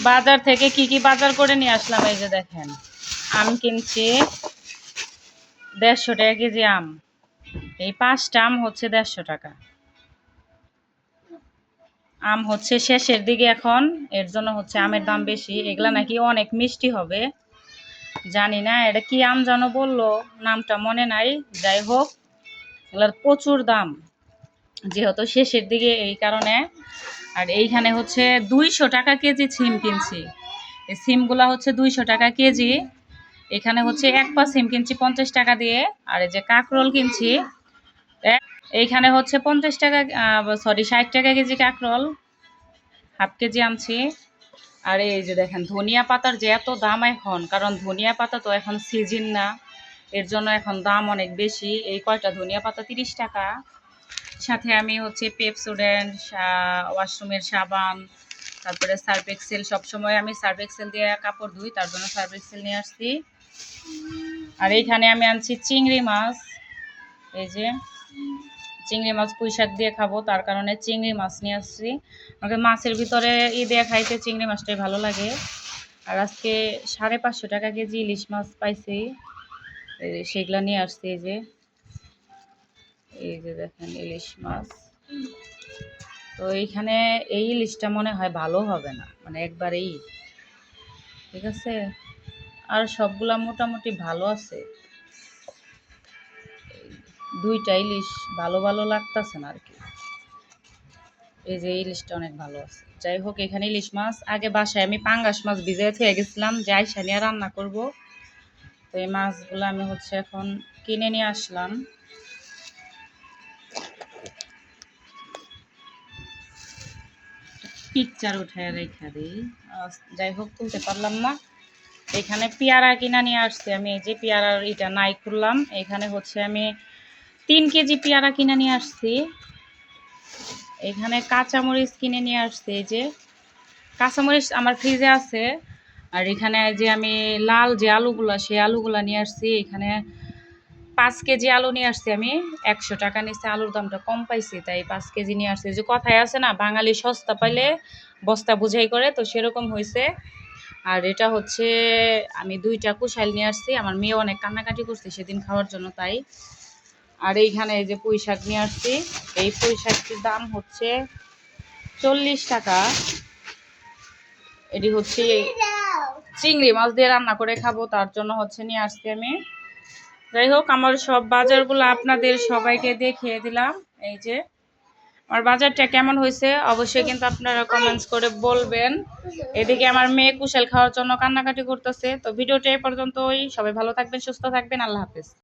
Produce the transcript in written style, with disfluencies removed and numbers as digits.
বাজার থেকে কি কি বাজার করে নিয়ে আসলাম, এই যে দেখেন আম কিনছি 150 টাকা কেজি আম। এই 5টা আম হচ্ছে 150 টাকা। আম হচ্ছে শেষের দিকে এখন, এর জন্য হচ্ছে আমের দাম বেশি। এগুলা নাকি অনেক মিষ্টি হবে, জানি না এটা কি আম জানো বললো, নামটা মনে নাই। যাই হোক এগুলার প্রচুর দাম যেহেতু শেষের দিকে, এই কারণে। আর এইখানে হচ্ছে 200 টাকা কেজি সিম কিনছি। এই সিমগুলা হচ্ছে 200 টাকা কেজি। এখানে হচ্ছে 1 পা সিম কিনছি 50 টাকা দিয়ে। আর এই যে কাঁকরোল কিনছি এইখানে হচ্ছে 50 টাকা, সরি 60 টাকা কেজি কাঁকরোল, হাফ কেজি আনছি। আর এই যে দেখেন ধনিয়া পাতার যে এত দাম এখন, কারণ ধনিয়া পাতা তো এখন সিজন না, এর জন্য এখন দাম অনেক বেশি। এই কয়টা ধনিয়া পাতা 30 টাকা। সাথে আমি হচ্ছে পেপসোডেন্ট, ওয়াশরুমের সাবান, তারপরে সার্ফ এক্সেল, সবসময় আমি সার্ফ এক্সেল দিয়ে কাপড় ধুই, তার জন্য সার্ফ এক্সেল নিয়ে আসছি। আর এইখানে আমি আনছি চিংড়ি মাছ, এই যে চিংড়ি মাছ পুঁই শাক দিয়ে খাবো, তার কারণে চিংড়ি মাছ নিয়ে আসছি। আমাকে মাছের ভিতরে দিয়ে খাইতে চিংড়ি মাছটাই ভালো লাগে। আর আজকে 550 টাকা কেজি ইলিশ মাছ পাইছি, সেগুলো নিয়ে আসছি। এই যে দেখেন ইলিশ মাছ। তো এইখানে এই ইলিশটা মনে হয় ভালো হবে না, মানে একবারেই, ঠিক আছে। আর সবগুলা মোটামুটি ভালো আছে, 2টা ইলিশ ভালো ভালো লাগতেছে না আর কি। এই যে ইলিশটা অনেক ভালো আছে। যাই হোক এখানে ইলিশ মাছ, আগে বাসায় আমি পাঙ্গাস মাছ ভিজিয়ে থুয়ে গেছিলাম, যাই সানিয়া রান্না করব। তো এই মাছগুলো আমি হচ্ছে এখন কিনে নিয়ে আসলাম। পিকচার উঠায় রেখা দিই, যাই হোক তুলতে পারলাম না। এখানে পেয়ারা কিনা নিয়ে আসছি আমি, এই যে পেয়ারার এটা নাই করলাম। এখানে হচ্ছে আমি 3 কেজি পেয়ারা কিনে নিয়ে আসছি। এখানে কাঁচামরিচ কিনে নিয়ে আসছি, এই যে কাঁচামরিচ আমার ফ্রিজে আছে। আর এখানে যে আমি লাল যে আলুগুলা, সেই আলুগুলা নিয়ে আসছি। এখানে 5 কেজি আলু নিয়ে আসছি আমি, 100 টাকা নিচ্ছে, আলুর দামটা কম পাইছি তাই 5 কেজি নিয়ে আসছি। যে কথায় আছে না, বাঙালি সস্তা পাইলে বস্তা বুঝাই করে, তো সেরকম হয়েছে। আর এটা হচ্ছে আমি 2টা কুশাইল নিয়ে আসছি, আমার মেয়ে অনেক কান্নাকাটি করছে সেদিন খাওয়ার জন্য, তাই। আর এইখানে এই যে পুঁই শাক নিয়ে আসছি, এই পুঁই শাকটির দাম হচ্ছে 40 টাকা। এটি হচ্ছে চিংড়ি মাছ দিয়ে রান্না করে খাবো, তার জন্য হচ্ছে নিয়ে আসছি আমি। যাই হোক আমার সব বাজারগুলো আপনাদের সবাইকে দেখিয়ে দিলাম। এই যে আমার বাজারটা কেমন হয়েছে অবশ্যই কিন্তু আপনারা কমেন্টস করে বলবেন। এদিকে আমার মেয়ে কুশাল খাওয়ার জন্য কান্নাকাটি করতেছে। তো ভিডিওটা এই পর্যন্তই, সবাই ভালো থাকবেন, সুস্থ থাকবেন, আল্লাহ হাফেজ।